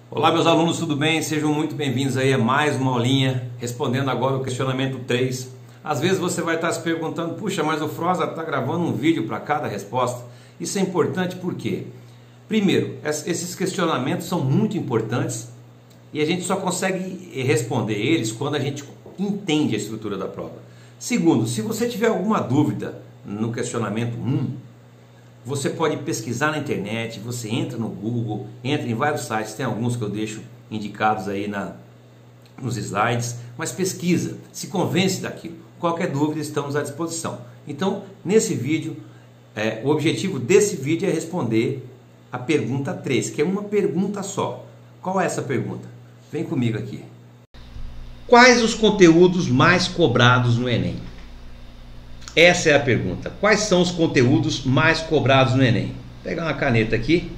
Olá meus alunos, tudo bem? Sejam muito bem-vindos aí a mais uma aulinha, respondendo agora o questionamento 3. Às vezes você vai estar se perguntando, puxa, mas o Froza está gravando um vídeo para cada resposta. Isso é importante por quê? Primeiro, esses questionamentos são muito importantes e a gente só consegue responder eles quando a gente entende a estrutura da prova. Segundo, se você tiver alguma dúvida no questionamento 1, você pode pesquisar na internet, você entra no Google, entra em vários sites, tem alguns que eu deixo indicados aí nos slides, mas pesquisa, se convence daquilo. Qualquer dúvida, estamos à disposição. Então, nesse vídeo, o objetivo desse vídeo é responder a pergunta 3, que é uma pergunta só. Qual é essa pergunta? Vem comigo aqui. Quais os conteúdos mais cobrados no Enem? Essa é a pergunta. Quais são os conteúdos mais cobrados no Enem? Vou pegar uma caneta aqui.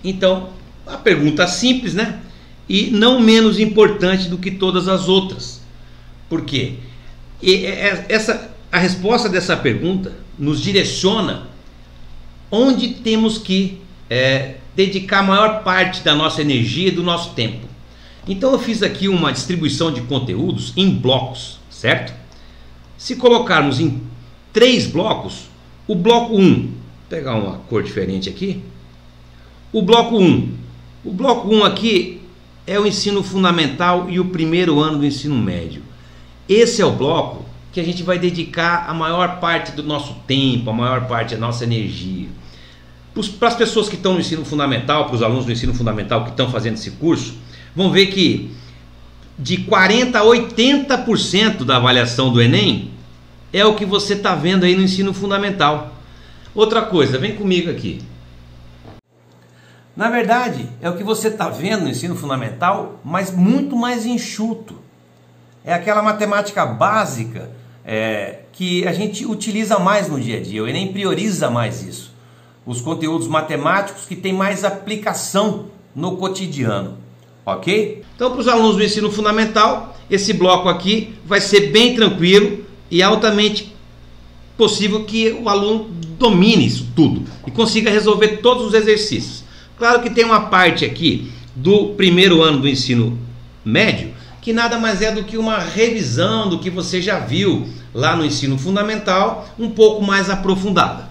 Então, a pergunta simples, né? E não menos importante do que todas as outras. Por quê? A resposta dessa pergunta nos direciona onde temos que dedicar a maior parte da nossa energia e do nosso tempo. Então eu fiz aqui uma distribuição de conteúdos em blocos, certo? Se colocarmos em 3 blocos, o bloco 1, vou pegar uma cor diferente aqui, o bloco 1 aqui é o ensino fundamental e o primeiro ano do ensino médio. Esse é o bloco que a gente vai dedicar a maior parte do nosso tempo, a maior parte da nossa energia. Para as pessoas que estão no ensino fundamental, para os alunos do ensino fundamental que estão fazendo esse curso, vão ver que de 40% a 80% da avaliação do Enem é o que você está vendo aí no ensino fundamental. Outra coisa, vem comigo aqui. Na verdade, é o que você está vendo no ensino fundamental, mas muito mais enxuto. É aquela matemática básica que a gente utiliza mais no dia a dia. O Enem prioriza mais isso. Os conteúdos matemáticos que têm mais aplicação no cotidiano. Ok? Então, para os alunos do ensino fundamental, esse bloco aqui vai ser bem tranquilo e altamente possível que o aluno domine isso tudo e consiga resolver todos os exercícios. Claro que tem uma parte aqui do primeiro ano do ensino médio que nada mais é do que uma revisão do que você já viu lá no ensino fundamental, um pouco mais aprofundada.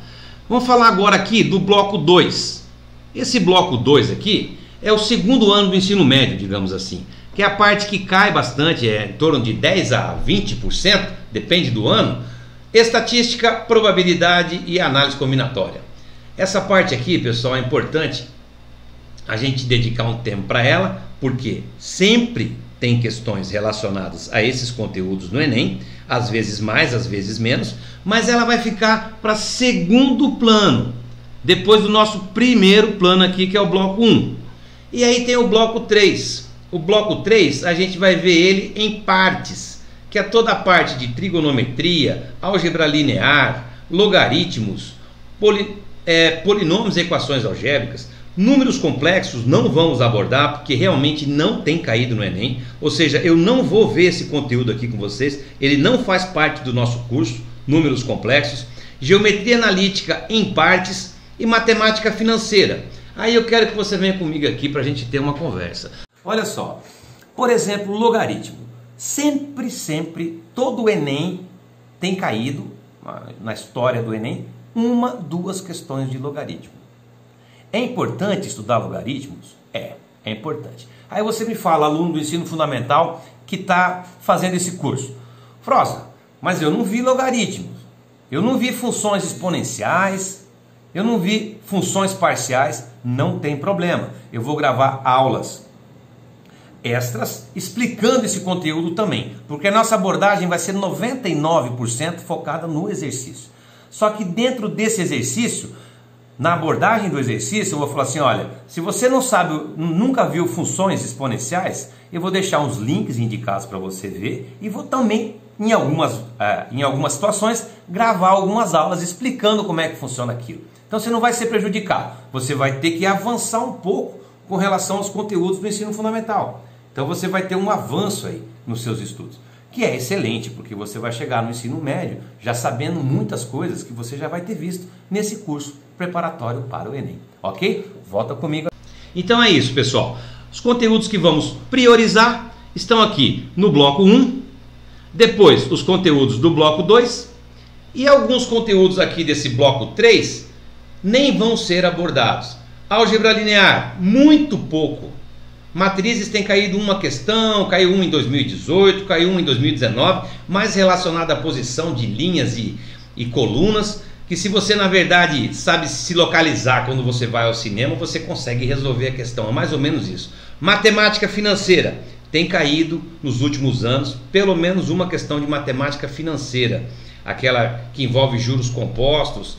Vamos falar agora aqui do bloco 2. Esse bloco 2 aqui é o segundo ano do ensino médio, digamos assim, que é a parte que cai bastante, em torno de 10% a 20%, depende do ano, estatística, probabilidade e análise combinatória. Essa parte aqui, pessoal, é importante a gente dedicar um tempo para ela, porque sempre tem questões relacionadas a esses conteúdos no Enem, às vezes mais, às vezes menos, mas ela vai ficar para segundo plano, depois do nosso primeiro plano aqui, que é o bloco 1. E aí tem o bloco 3. O bloco 3 a gente vai ver ele em partes, que é toda a parte de trigonometria, álgebra linear, logaritmos, polinômios e equações algébricas. Números complexos não vamos abordar porque realmente não tem caído no Enem, ou seja, eu não vou ver esse conteúdo aqui com vocês, ele não faz parte do nosso curso, números complexos, geometria analítica em partes e matemática financeira. Aí eu quero que você venha comigo aqui para a gente ter uma conversa. Olha só, por exemplo, logaritmo. Sempre, todo o Enem tem caído, na história do Enem, 1, 2 questões de logaritmo. É importante estudar logaritmos? É importante. Aí você me fala, aluno do ensino fundamental que está fazendo esse curso. Froza, mas eu não vi logaritmos, eu não vi funções exponenciais, eu não vi funções parciais. Não tem problema, eu vou gravar aulas extras explicando esse conteúdo também, porque a nossa abordagem vai ser 99% focada no exercício. Só que dentro desse exercício, na abordagem do exercício, eu vou falar assim, olha, se você não sabe, nunca viu funções exponenciais, eu vou deixar uns links indicados para você ver e vou também, em algumas situações, gravar algumas aulas explicando como é que funciona aquilo. Então você não vai ser prejudicado, você vai ter que avançar um pouco com relação aos conteúdos do ensino fundamental. Então você vai ter um avanço aí nos seus estudos, que é excelente, porque você vai chegar no ensino médio já sabendo muitas coisas que você já vai ter visto nesse curso preparatório para o Enem, ok? Volta comigo. Então é isso, pessoal. Os conteúdos que vamos priorizar estão aqui no bloco 1, depois os conteúdos do bloco 2 e alguns conteúdos aqui desse bloco 3 nem vão ser abordados. Álgebra linear, muito pouco. Matrizes tem caído uma questão, caiu uma em 2018, caiu uma em 2019, mais relacionada à posição de linhas e colunas, que se você na verdade sabe se localizar quando você vai ao cinema, você consegue resolver a questão, é mais ou menos isso. Matemática financeira tem caído nos últimos anos, pelo menos uma questão de matemática financeira, aquela que envolve juros compostos,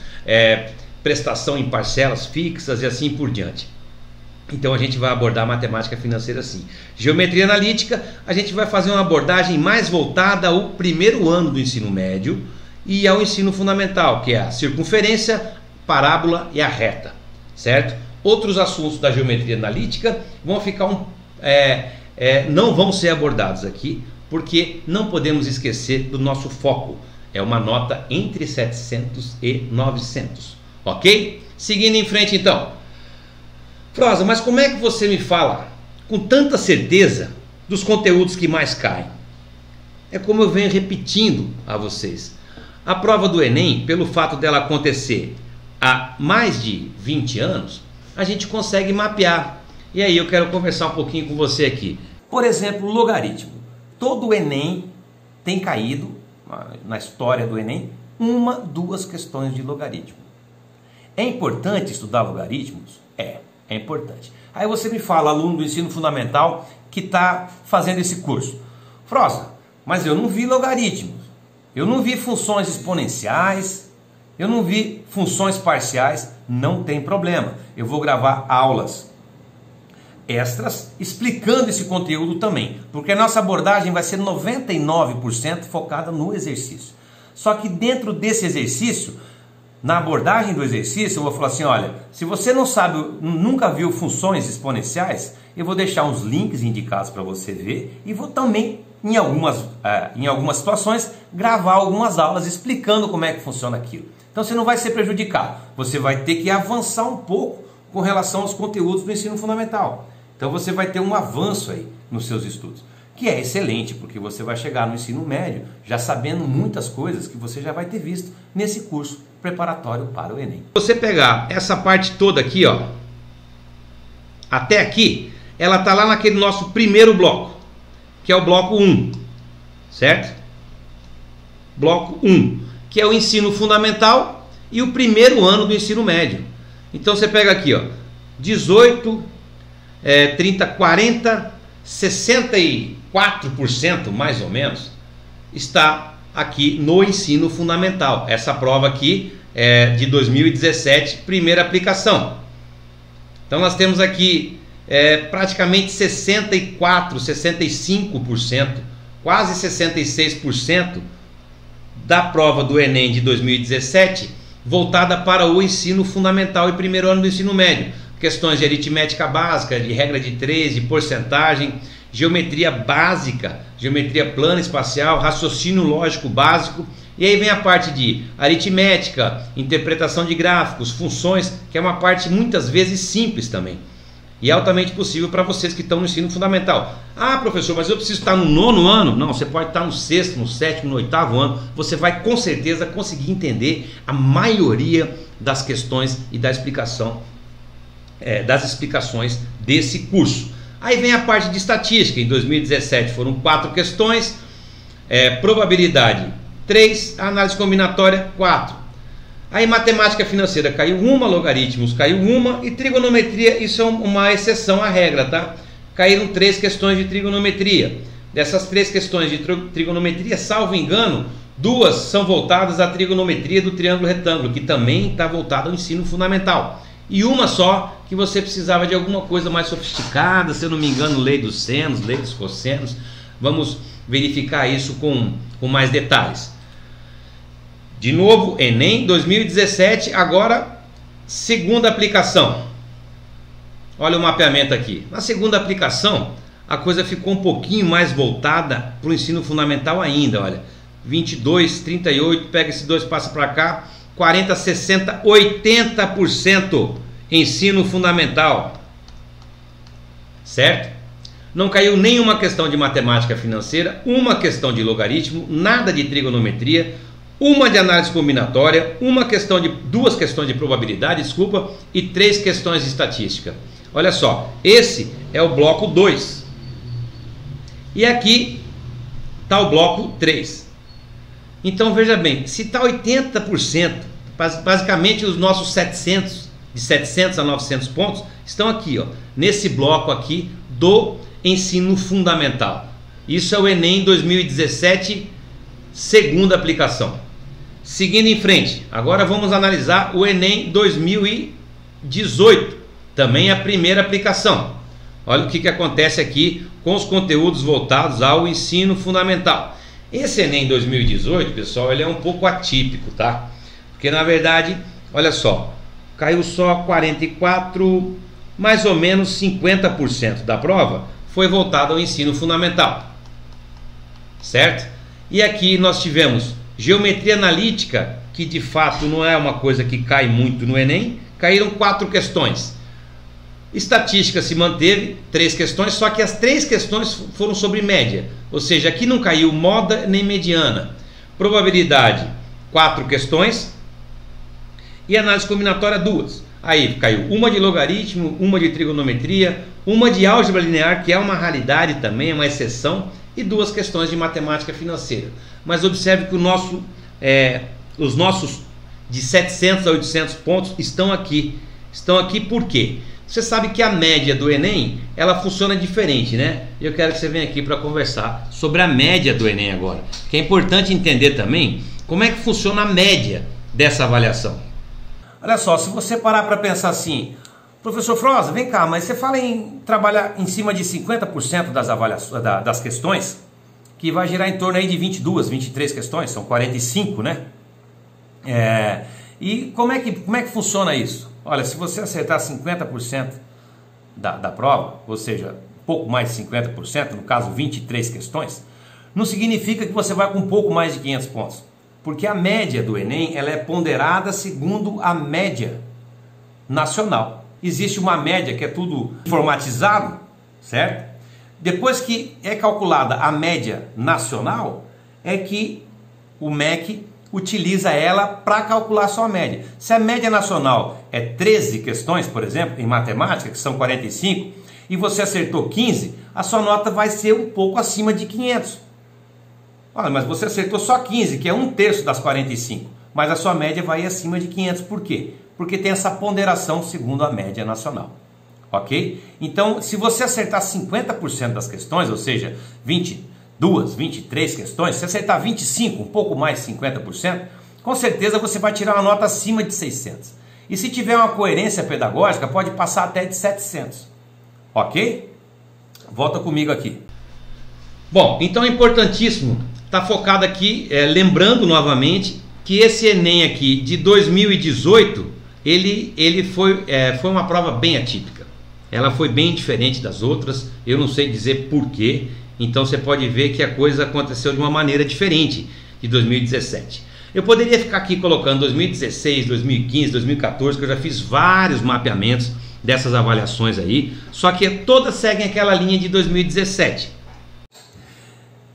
prestação em parcelas fixas e assim por diante. Então a gente vai abordar matemática financeira assim. Geometria analítica, a gente vai fazer uma abordagem mais voltada ao primeiro ano do ensino médio e ao ensino fundamental, que é a circunferência, parábola e a reta, certo? Outros assuntos da geometria analítica vão ficar não vão ser abordados aqui, porque não podemos esquecer do nosso foco. É uma nota entre 700 e 900, ok? Seguindo em frente então. Prosa, mas como é que você me fala com tanta certeza dos conteúdos que mais caem? É como eu venho repetindo a vocês. A prova do Enem, pelo fato dela acontecer há mais de 20 anos, a gente consegue mapear. E aí eu quero conversar um pouquinho com você aqui. Por exemplo, logaritmo. Todo o Enem tem caído, na história do Enem, 1, 2 questões de logaritmo. É importante estudar logaritmos? É importante. Aí você me fala, aluno do ensino fundamental que está fazendo esse curso. Prosa, mas eu não vi logaritmos, eu não vi funções exponenciais, eu não vi funções parciais. Não tem problema, eu vou gravar aulas extras explicando esse conteúdo também, porque a nossa abordagem vai ser 99% focada no exercício. Só que dentro desse exercício, na abordagem do exercício, eu vou falar assim, olha, se você não sabe, nunca viu funções exponenciais, eu vou deixar uns links indicados para você ver e vou também, em algumas situações, gravar algumas aulas explicando como é que funciona aquilo. Então você não vai ser prejudicado, você vai ter que avançar um pouco com relação aos conteúdos do ensino fundamental. Então você vai ter um avanço aí nos seus estudos, que é excelente, porque você vai chegar no ensino médio já sabendo muitas coisas que você já vai ter visto nesse curso preparatório para o Enem. Você pegar essa parte toda aqui, ó, até aqui, ela está lá naquele nosso primeiro bloco, que é o bloco 1, certo? Bloco 1, que é o ensino fundamental e o primeiro ano do ensino médio. Então você pega aqui, ó, 18, 30, 40, 64% mais ou menos está aqui no ensino fundamental. Essa prova aqui é de 2017, primeira aplicação. Então nós temos aqui praticamente 64, 65%, quase 66% da prova do Enem de 2017 voltada para o ensino fundamental e primeiro ano do ensino médio. Questões de aritmética básica, de regra de 3, de porcentagem, geometria básica, geometria plana espacial, raciocínio lógico básico, e aí vem a parte de aritmética, interpretação de gráficos, funções, que é uma parte muitas vezes simples também, e altamente possível para vocês que estão no ensino fundamental. Ah, professor, mas eu preciso estar no 9º ano? Não, você pode estar no 6º, no 7º, no 8º ano, você vai com certeza conseguir entender a maioria das questões e da explicação, das explicações desse curso. Aí vem a parte de estatística. Em 2017 foram 4 questões, probabilidade 3, análise combinatória 4. Aí matemática financeira caiu uma, logaritmos caiu uma, e trigonometria, isso é uma exceção à regra, tá? Caíram 3 questões de trigonometria. Dessas 3 questões de trigonometria, salvo engano, 2 são voltadas à trigonometria do triângulo retângulo, que também está voltada ao ensino fundamental. E uma só que você precisava de alguma coisa mais sofisticada, se eu não me engano, lei dos senos, lei dos cossenos. Vamos verificar isso com mais detalhes. De novo, Enem 2017, agora segunda aplicação. Olha o mapeamento aqui. Na segunda aplicação, a coisa ficou um pouquinho mais voltada para o ensino fundamental ainda. Olha, 22, 38, pega esse 2, passa para cá, 40, 60, 80% ensino fundamental. certo? Não caiu nenhuma questão de matemática financeira, uma questão de logaritmo, nada de trigonometria, uma de análise combinatória, duas questões de probabilidade, desculpa, e 3 questões de estatística. Olha só, esse é o bloco 2. E aqui está o bloco 3. Então veja bem, se está 80%, basicamente os nossos 700, de 700 a 900 pontos, estão aqui, ó, nesse bloco aqui do ensino fundamental. Isso é o Enem 2017, segunda aplicação. Seguindo em frente, agora vamos analisar o Enem 2018, também a primeira aplicação. Olha o que acontece aqui com os conteúdos voltados ao ensino fundamental. Esse Enem 2018, pessoal, ele é um pouco atípico, tá? Porque na verdade, olha só, caiu só 44, mais ou menos 50% da prova foi voltado ao ensino fundamental, certo? E aqui nós tivemos geometria analítica, que de fato não é uma coisa que cai muito no Enem, caíram 4 questões. Estatística se manteve, 3 questões, só que as 3 questões foram sobre média, ou seja, aqui não caiu moda nem mediana. Probabilidade, 4 questões, e análise combinatória, 2. Aí caiu uma de logaritmo, uma de trigonometria, uma de álgebra linear, que é uma raridade também, é uma exceção, e 2 questões de matemática financeira. Mas observe que os nossos de 700 a 800 pontos estão aqui. Estão aqui por quê? Você sabe que a média do Enem, ela funciona diferente, né? E eu quero que você venha aqui para conversar sobre a média do Enem agora. Que é importante entender também como é que funciona a média dessa avaliação. Olha só, se você parar para pensar assim, professor Froza, vem cá, mas você fala em trabalhar em cima de 50% das avaliações, das questões, que vai girar em torno aí de 22, 23 questões, são 45, né? E como é que funciona isso? Olha, se você acertar 50% da prova, ou seja, um pouco mais de 50%, no caso 23 questões, não significa que você vai com um pouco mais de 500 pontos. Porque a média do Enem, ela é ponderada segundo a média nacional. Existe uma média que é tudo informatizado, certo? Depois que é calculada a média nacional, é que o MEC utiliza ela para calcular a sua média. Se a média nacional é 13 questões, por exemplo, em matemática, que são 45, e você acertou 15, a sua nota vai ser um pouco acima de 500. Olha, mas você acertou só 15, que é 1/3 das 45, mas a sua média vai acima de 500. Por quê? Porque tem essa ponderação segundo a média nacional. Ok? Então, se você acertar 50% das questões, ou seja, 22, 23 questões, se acertar 25, um pouco mais de 50%, com certeza você vai tirar uma nota acima de 600. E se tiver uma coerência pedagógica, pode passar até de 700. Ok? Volta comigo aqui. Bom, então é importantíssimo estar focado aqui, lembrando novamente que esse Enem aqui de 2018, ele foi uma prova bem atípica. Ela foi bem diferente das outras, eu não sei dizer porquê, então você pode ver que a coisa aconteceu de uma maneira diferente de 2017. Eu poderia ficar aqui colocando 2016, 2015, 2014, que eu já fiz vários mapeamentos dessas avaliações aí, só que todas seguem aquela linha de 2017.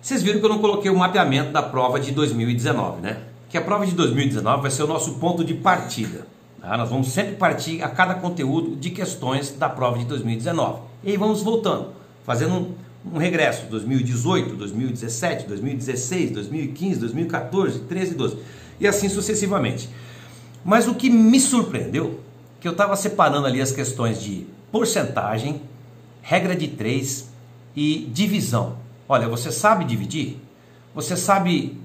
Vocês viram que eu não coloquei o mapeamento da prova de 2019, né? Que a prova de 2019 vai ser o nosso ponto de partida. Tá? Nós vamos sempre partir a cada conteúdo de questões da prova de 2019. E aí vamos voltando, fazendo um regresso, 2018, 2017, 2016, 2015, 2014, 13, 12 e assim sucessivamente. Mas o que me surpreendeu, que eu estava separando ali as questões de porcentagem, regra de 3 e divisão. Olha, você sabe dividir? Você sabe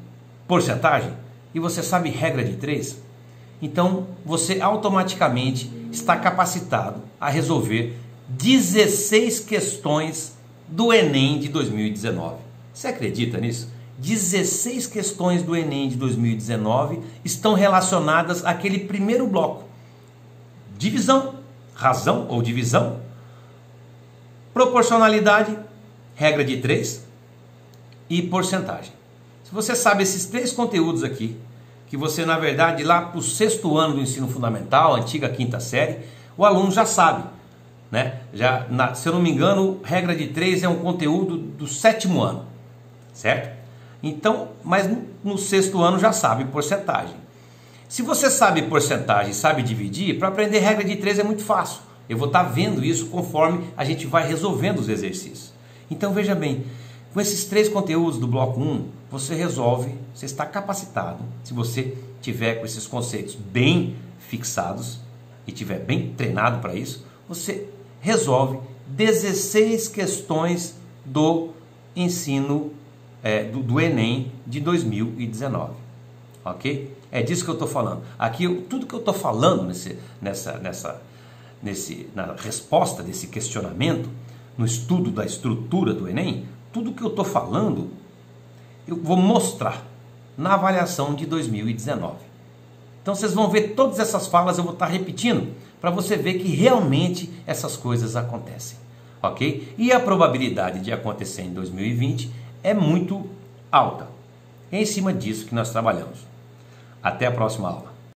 porcentagem? E você sabe regra de 3? Então você automaticamente está capacitado a resolver 16 questões do Enem de 2019. Você acredita nisso? 16 questões do Enem de 2019 estão relacionadas àquele primeiro bloco. Divisão, razão ou divisão, proporcionalidade, regra de 3 e porcentagem. Se você sabe esses 3 conteúdos aqui, que você na verdade lá para o 6º ano do ensino fundamental, antiga 5ª série, o aluno já sabe. né? Se eu não me engano, regra de 3 é um conteúdo do 7º ano, certo? Então, mas no 6º ano já sabe porcentagem. Se você sabe porcentagem, sabe dividir, para aprender regra de 3 é muito fácil. Eu vou estar vendo isso conforme a gente vai resolvendo os exercícios. Então veja bem, com esses 3 conteúdos do bloco 1, você resolve, você está capacitado. Se você tiver com esses conceitos bem fixados e tiver bem treinado para isso, você resolve 16 questões do ensino do Enem de 2019. Ok? É disso que eu estou falando. Aqui, tudo que eu estou falando na resposta desse questionamento, no estudo da estrutura do Enem, tudo que eu estou falando, eu vou mostrar na avaliação de 2019. Então vocês vão ver todas essas falas, eu vou estar repetindo, para você ver que realmente essas coisas acontecem. Ok? E a probabilidade de acontecer em 2020 é muito alta. É em cima disso que nós trabalhamos. Até a próxima aula.